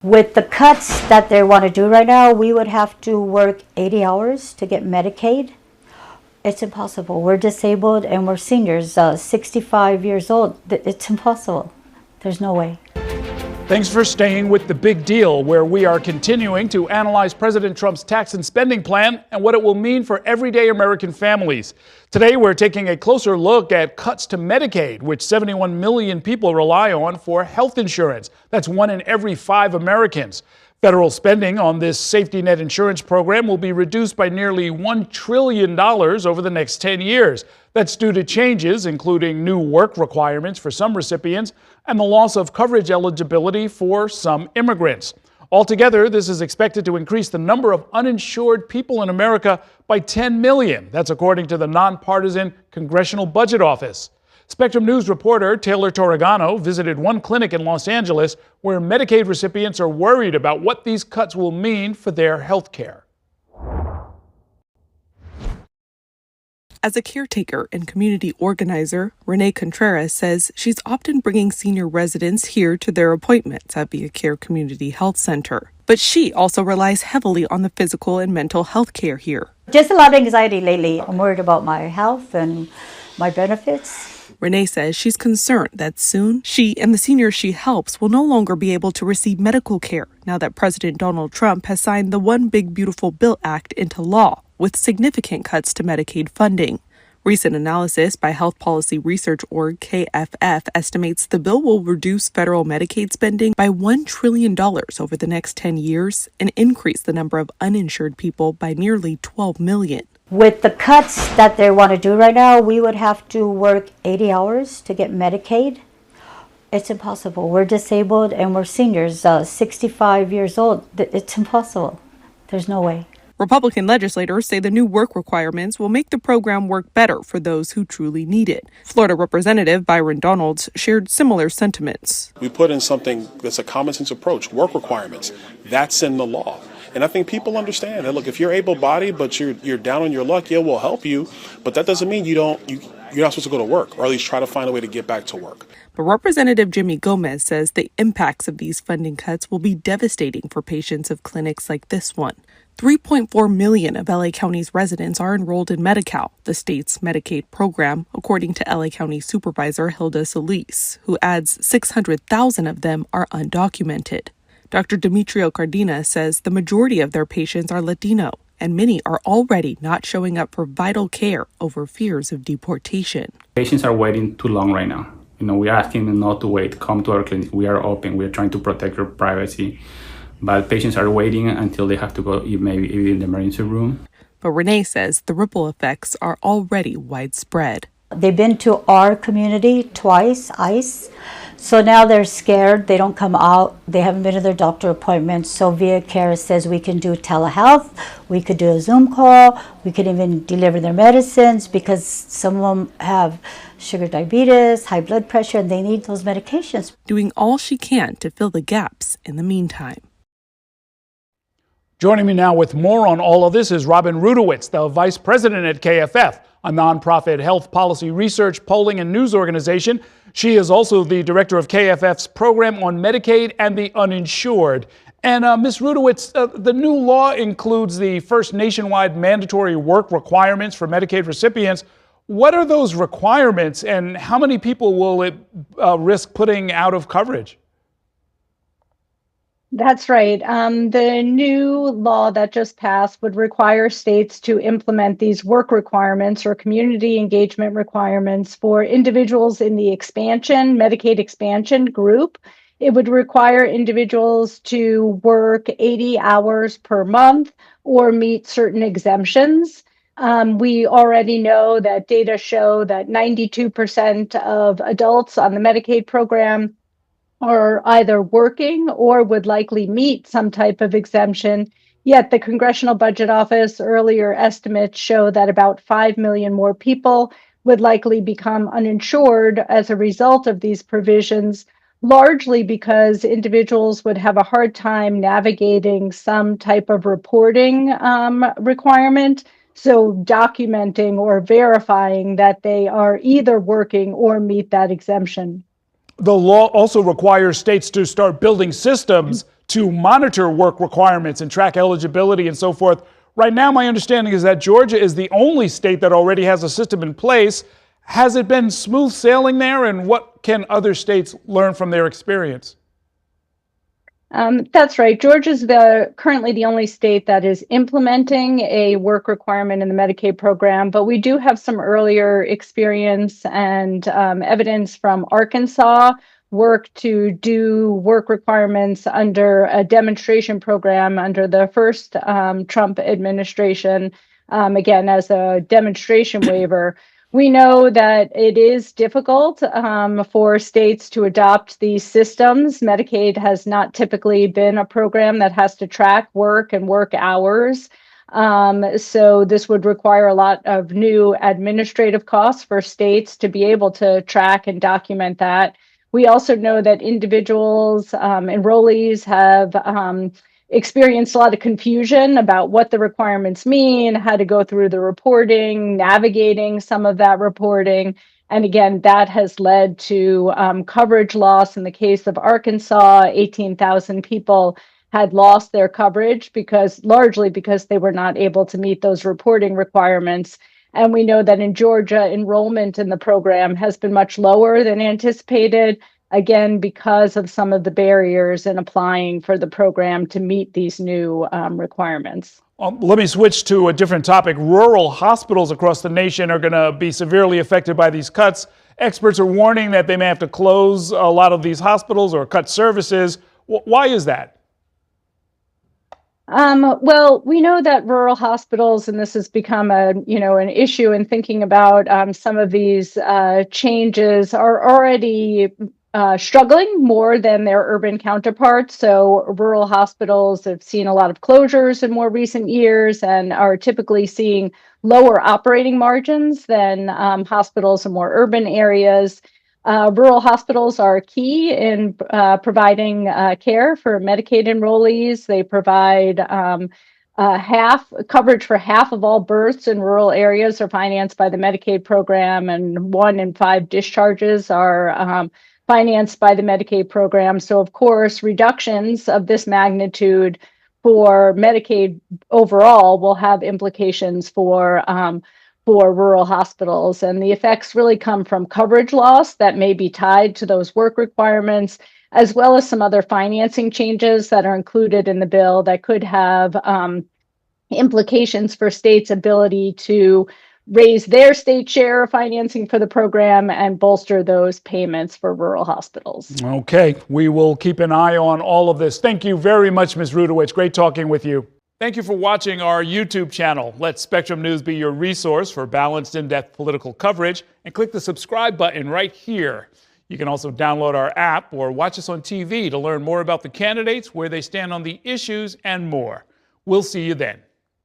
With the cuts that they want to do right now, we would have to work 80 hours to get Medicaid. It's impossible. We're disabled and we're seniors, 65 years old. It's impossible. There's no way. Thanks for staying with The Big Deal, where we are continuing to analyze President Trump's tax and spending plan and what it will mean for everyday American families. Today, we're taking a closer look at cuts to Medicaid, which 71 million people rely on for health insurance. That's 1 in every 5 Americans. Federal spending on this safety net insurance program will be reduced by nearly $1 trillion over the next 10 years. That's due to changes, including new work requirements for some recipients and the loss of coverage eligibility for some immigrants. Altogether, this is expected to increase the number of uninsured people in America by 10 million. That's according to the nonpartisan Congressional Budget Office. Spectrum News reporter Taylor Torregano visited one clinic in Los Angeles where Medicaid recipients are worried about what these cuts will mean for their health care. As a caretaker and community organizer, Renee Contreras says she's often bringing senior residents here to their appointments at Via Care Community Health Center. But she also relies heavily on the physical and mental health care here. Just a lot of anxiety lately. I'm worried about my health and my benefits. Renee says she's concerned that soon she and the seniors she helps will no longer be able to receive medical care now that President Donald Trump has signed the One Big Beautiful Bill Act into law, with significant cuts to Medicaid funding. Recent analysis by health policy research org KFF estimates the bill will reduce federal Medicaid spending by $1 trillion over the next 10 years and increase the number of uninsured people by nearly 12 million. With the cuts that they want to do right now, we would have to work 80 hours to get Medicaid. It's impossible. We're disabled and we're seniors, 65 years old. It's impossible. There's no way. Republican legislators say the new work requirements will make the program work better for those who truly need it. Florida Representative Byron Donalds shared similar sentiments. We put in something that's a common sense approach, work requirements. That's in the law. And I think people understand that, look, if you're able-bodied but you're down on your luck, yeah, we'll help you. But that doesn't mean you're not supposed to go to work, or at least try to find a way to get back to work. But Representative Jimmy Gomez says the impacts of these funding cuts will be devastating for patients of clinics like this one. 3.4 million of LA County's residents are enrolled in Medi-Cal, the state's Medicaid program, according to LA County Supervisor Hilda Solis, who adds 600,000 of them are undocumented. Dr. Demetrio Cardina says the majority of their patients are Latino, and many are already not showing up for vital care over fears of deportation. Patients are waiting too long right now. We're asking them not to wait. Come to our clinic. We are open. We are trying to protect your privacy. But patients are waiting until they have to go maybe in the emergency room. But Renee says the ripple effects are already widespread. They've been to our community twice, ICE. So now they're scared. They don't come out. They haven't been to their doctor appointments. So Via Care says we can do telehealth. We could do a Zoom call. We could even deliver their medicines because some of them have sugar diabetes, high blood pressure, and they need those medications. Doing all she can to fill the gaps in the meantime. Joining me now with more on all of this is Robin Rudowitz, the vice president at KFF, a nonprofit health policy research, polling, and news organization. She is also the director of KFF's program on Medicaid and the uninsured. And Ms. Rudowitz, the new law includes the first nationwide mandatory work requirements for Medicaid recipients. What are those requirements, and how many people will it risk putting out of coverage? That's right. The new law that just passed would require states to implement these work requirements or community engagement requirements for individuals in the Medicaid expansion group. It would require individuals to work 80 hours per month or meet certain exemptions. We already know that data show that 92% of adults on the Medicaid program are either working or would likely meet some type of exemption. Yet the Congressional Budget Office earlier estimates show that about 5 million more people would likely become uninsured as a result of these provisions, largely because individuals would have a hard time navigating some type of reporting requirement. So documenting or verifying that they are either working or meet that exemption. The law also requires states to start building systems to monitor work requirements and track eligibility and so forth. Right now, my understanding is that Georgia is the only state that already has a system in place. Has it been smooth sailing there, and what can other states learn from their experience? That's right. Georgia's currently the only state that is implementing a work requirement in the Medicaid program, but we do have some earlier experience and evidence from Arkansas work to do work requirements under a demonstration program under the first Trump administration, again, as a demonstration waiver. We know that it is difficult for states to adopt these systems. Medicaid has not typically been a program that has to track work and work hours. So this would require a lot of new administrative costs for states to be able to track and document that. We also know that individuals, enrollees have experienced a lot of confusion about what the requirements mean, how to go through the reporting, navigating some of that reporting. And again, that has led to coverage loss. In the case of Arkansas, 18,000 people had lost their coverage largely because they were not able to meet those reporting requirements. And we know that in Georgia, enrollment in the program has been much lower than anticipated, again, because of some of the barriers in applying for the program to meet these new requirements. Let me switch to a different topic. Rural hospitals across the nation are going to be severely affected by these cuts. Experts are warning that they may have to close a lot of these hospitals or cut services. Why is that? Well, we know that rural hospitals, and this has become an issue in thinking about some of these changes, are already struggling more than their urban counterparts. So rural hospitals have seen a lot of closures in more recent years and are typically seeing lower operating margins than hospitals in more urban areas. Rural hospitals are key in providing care for Medicaid enrollees. They provide coverage for half of all births in rural areas are financed by the Medicaid program, and 1 in 5 discharges are financed by the Medicaid program. So, of course, reductions of this magnitude for Medicaid overall will have implications for rural hospitals. And the effects really come from coverage loss that may be tied to those work requirements, as well as some other financing changes that are included in the bill that could have implications for states' ability to raise their state share of financing for the program and bolster those payments for rural hospitals. Okay, we will keep an eye on all of this. Thank you very much, Ms. Rudowitz. Great talking with you. Thank you for watching our YouTube channel. Let Spectrum News be your resource for balanced, in-depth political coverage, and click the subscribe button right here. You can also download our app or watch us on TV to learn more about the candidates, where they stand on the issues, and more. We'll see you then.